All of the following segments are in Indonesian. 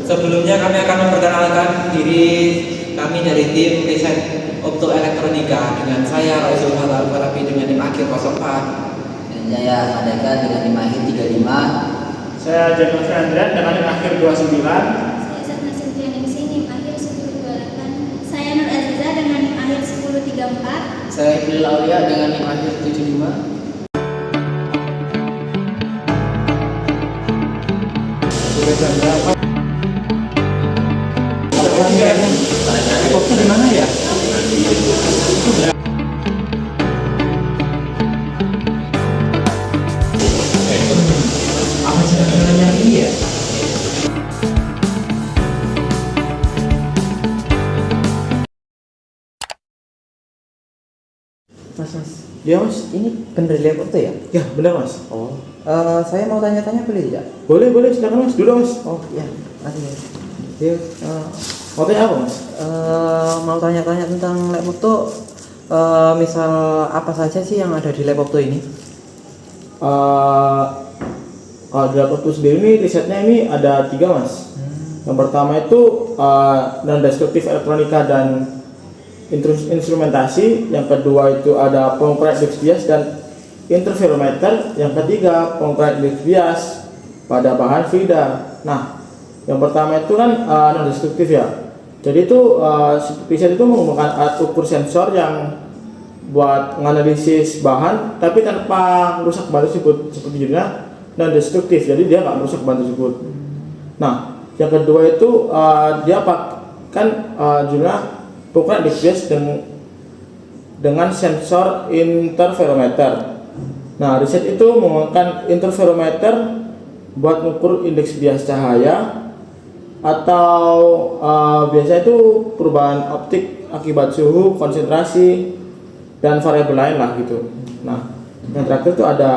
Sebelumnya kami akan memperkenalkan diri kami dari tim riset optoelektronika dengan saya Rasul Fatal Farabi dengan NIM akhir 04. Dan saya Adaka dengan NIM akhir 35. Saya Janus Andrea dengan NIM akhir 29. Saya Satna Sintian MC NIM akhir 1028. Saya Nur Aziza dengan NIM akhir 1034. Saya Ibril Aulia dengan NIM akhir 75. Laptopnya di mana ya? Apa cara ini ya? Mas, Ya mas. ini bener laptop tuh ya? Ya benar mas. Oh, saya mau tanya-tanya boleh tidak? Boleh silakan mas. Dulu mas. Oh iya, makasih ya. Ya. Mau tanya apa mas? Mau tanya-tanya tentang laptop tuh, misal apa saja sih yang ada di laptop tuh ini? Kalau di laptop itu sendiri ini risetnya ini ada 3 mas. Yang pertama itu non-destruktif elektronika dan instrumentasi. Yang kedua itu ada pengukuran indeks bias dan interferometer. Yang ketiga pengukuran indeks bias pada bahan FRIDA. Nah, yang pertama itu kan non-destruktif ya. Jadi itu riset itu menggunakan alat ukur sensor yang buat menganalisis bahan tapi tanpa merusak bahan tersebut, seperti judulnya non-destruktif. Jadi dia nggak merusak bahan tersebut. Nah, yang kedua itu dia kan judulnya pengukuran indeks bias dengan sensor interferometer. Nah, riset itu menggunakan interferometer buat mengukur indeks bias cahaya atau biasanya itu perubahan optik akibat suhu, konsentrasi, dan variabel lain lah gitu. Nah, yang terakhir itu ada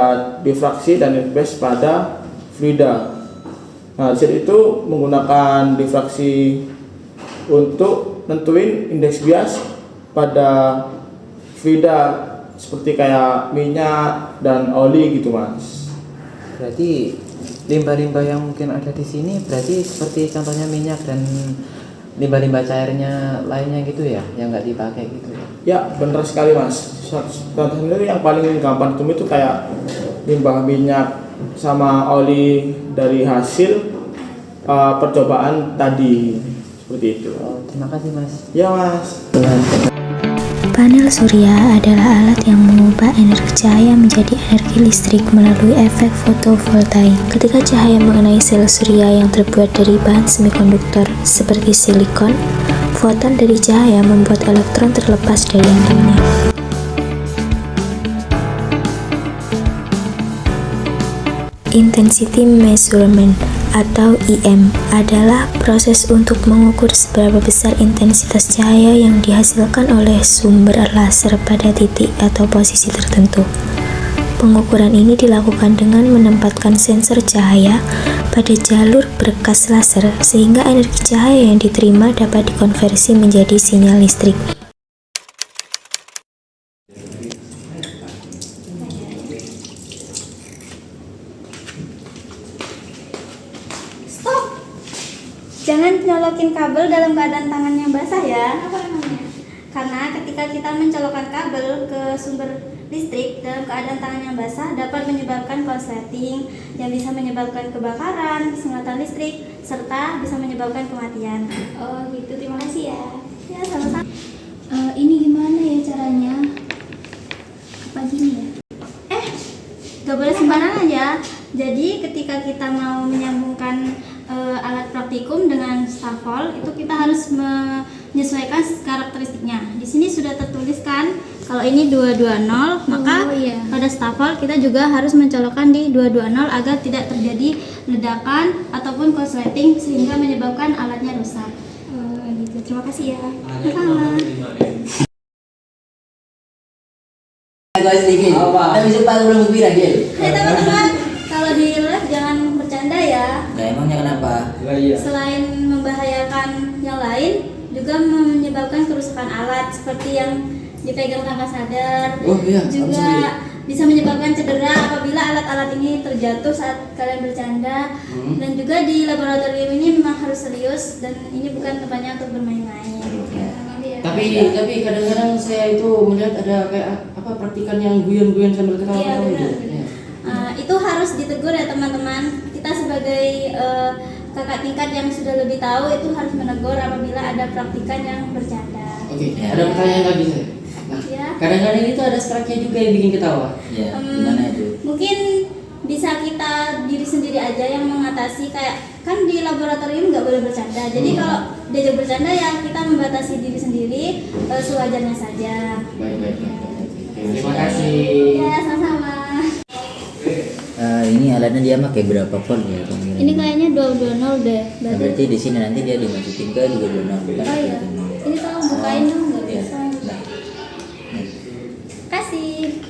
difraksi dan indeks pada fluida. Nah, riset itu menggunakan difraksi untuk nentuin indeks bias pada fluida seperti kayak minyak dan oli gitu mas. Berarti limbah-limbah yang mungkin ada di sini berarti seperti contohnya minyak dan limbah-limbah cairnya lainnya gitu ya, yang nggak dipakai gitu ya? Ya benar sekali mas. Contohnya yang paling gampang itu kayak limbah minyak sama oli dari hasil percobaan tadi, seperti itu. Oh, terima kasih mas. Ya mas. Panel surya adalah alat yang mengubah energi cahaya menjadi energi listrik melalui efek fotovoltaik. Ketika cahaya mengenai sel surya yang terbuat dari bahan semikonduktor seperti silikon, foton dari cahaya membuat elektron terlepas dari atomnya. Intensity measurement atau IM adalah proses untuk mengukur seberapa besar intensitas cahaya yang dihasilkan oleh sumber laser pada titik atau posisi tertentu. Pengukuran ini dilakukan dengan menempatkan sensor cahaya pada jalur berkas laser sehingga energi cahaya yang diterima dapat dikonversi menjadi sinyal listrik. Jangan nyolokin kabel dalam keadaan tangannya basah ya. Apa namanya? Karena ketika kita mencolokkan kabel ke sumber listrik dalam keadaan tangannya basah dapat menyebabkan korsleting yang bisa menyebabkan kebakaran, sengatan listrik, serta bisa menyebabkan kematian. Oh gitu, terima kasih ya. Ya sama-sama. Ini gimana ya caranya? Apa gini ya? Gak boleh sembarangan ya. Jadi ketika kita mau menyambungkan alat praktikum dengan stafol itu kita harus menyesuaikan karakteristiknya. Di sini sudah tertulis kan kalau ini 220, maka pada stafol kita juga harus mencolokkan di 220 agar tidak terjadi ledakan ataupun korsleting sehingga menyebabkan alatnya rusak. Gitu. Terima kasih ya. Sama. Guys, sedikit. Kita bisa pakai belum gembira, Gil. Hai teman-teman, kalau di live jangan bercanda ya. Nah, emangnya kenapa? Selain membahayakan yang lain, juga menyebabkan kerusakan alat seperti yang dipegang tanpa sadar. Oh iya, Juga bisa menyebabkan cedera apabila alat-alat ini terjatuh saat kalian bercanda. Dan juga di laboratorium ini memang harus serius dan ini bukan tempatnya untuk bermain-main. Tapi kadang-kadang saya itu melihat ada kayak apa praktikan yang guyon-guyon sambil ketawa Iya, benar. gitu. Ya. Itu harus ditegur ya teman-teman. Kita sebagai kakak tingkat yang sudah lebih tahu itu harus menegur apabila ada praktikan yang bercanda. Oke, ada pertanyaan lagi saya. Nah, Ya. kadang-kadang itu ada struknya juga yang bikin ketawa. Ya, gimana itu? Mungkin bisa kita diri sendiri aja yang mengatasi, kayak kan di laboratorium nggak boleh bercanda. Jadi kalau diajak bercanda ya kita membatasi diri sendiri sewajarnya saja. Baik. Terima kasih. Ya, sama-sama. Ini alatnya dia pakai berapa volt ya? Ini kayaknya 220 deh. Nah, berarti di sini nanti dia dimasukin ke 220 bukan? Oh iya. Ini tolong bukain dong, nggak Iya. bisa. Nah, Kasih.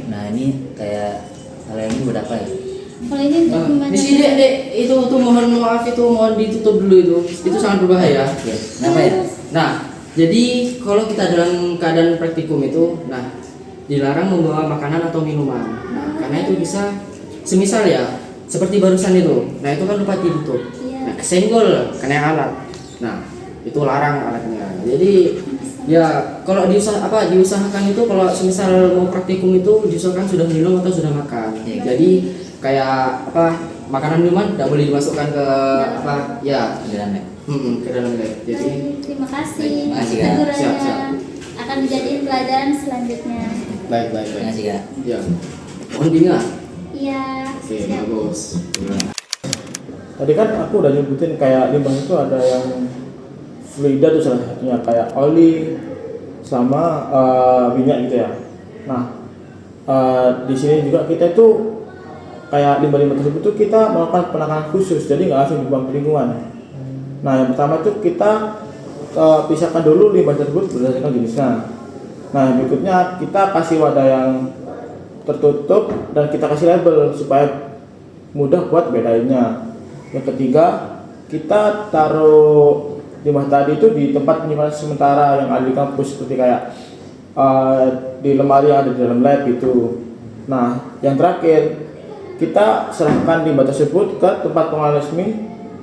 nah ini kayak kalau ini buat apa ya? Kalau ini untuk membaca. Di sini dek, itu tuh mohon maaf itu mohon ditutup dulu itu. Itu sangat berbahaya. Ya, kenapa ya? Nah, jadi kalau kita dalam keadaan praktikum itu, nah dilarang membawa makanan atau minuman. Nah, karena itu bisa, semisal ya, seperti barusan itu. Nah, itu kan lupa ditutup. Iya. Nah, kesenggol kena alat. Nah, itu larang alatnya. Jadi ya kalau diusahakan itu kalau semisal mau praktikum itu diusahakan sudah minum atau sudah makan. Iya. Jadi kayak makanan minuman tidak boleh dimasukkan ke ya Di dalam lab. ke dalam lab. Jadi Baik, terima kasih. Terima kasih, Kak. Tegurannya Siap. akan dijadiin pelajaran selanjutnya. baik. Terima kasih Kak. Ya. Mohon diingat. Iya. Oke, siap. bagus. Tadi kan aku udah nyebutin kayak limbah itu ada yang fluida tuh salah satunya kayak oli sama minyak gitu ya. Nah di sini juga kita itu kayak limbah-limbah tersebut tuh kita melakukan penanganan khusus, jadi nggak langsung dibuang ke lingkungan. Nah yang pertama itu kita pisahkan dulu limbah tersebut berdasarkan jenisnya. Nah yang berikutnya kita kasih wadah yang tertutup dan kita kasih label supaya mudah buat bedainnya. Yang ketiga, kita taruh limbah tadi itu di tempat penyimpanan sementara yang ada di kampus seperti kayak di lemari yang ada di dalam lab itu. Nah, yang terakhir kita serahkan limbah tersebut ke tempat pengelolaan resmi,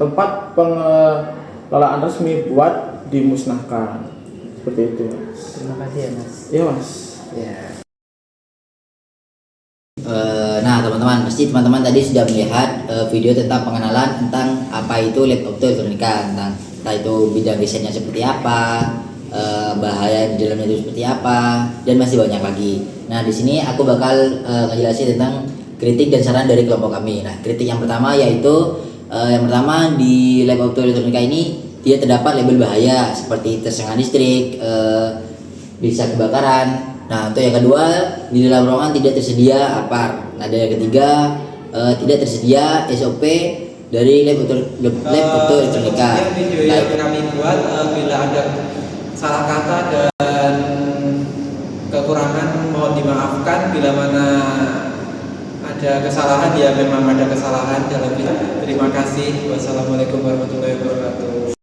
tempat pengelolaan resmi buat dimusnahkan. Seperti itu. Terima kasih ya Mas. Iya Mas. Ya. Nah teman-teman, pasti teman-teman tadi sudah melihat video tentang pengenalan tentang apa itu lab optoelektronika, tentang entah itu bidang risetnya seperti apa, bahaya di dalamnya itu seperti apa, dan masih banyak lagi. Nah di sini aku bakal ngejelasin tentang kritik dan saran dari kelompok kami. Nah kritik yang pertama yaitu yang pertama di lab optoelektronika ini dia terdapat label bahaya seperti tersengat listrik, bisa kebakaran. Nah untuk yang kedua di dalam ruangan tidak tersedia APAR. Nah dan yang ketiga tidak tersedia SOP dari lab optoelektronika. Video yang kami buat bila ada salah kata dan kekurangan mohon dimaafkan, bila mana ada kesalahan ya memang ada kesalahan dalam video. Terima kasih. Wassalamualaikum warahmatullahi wabarakatuh.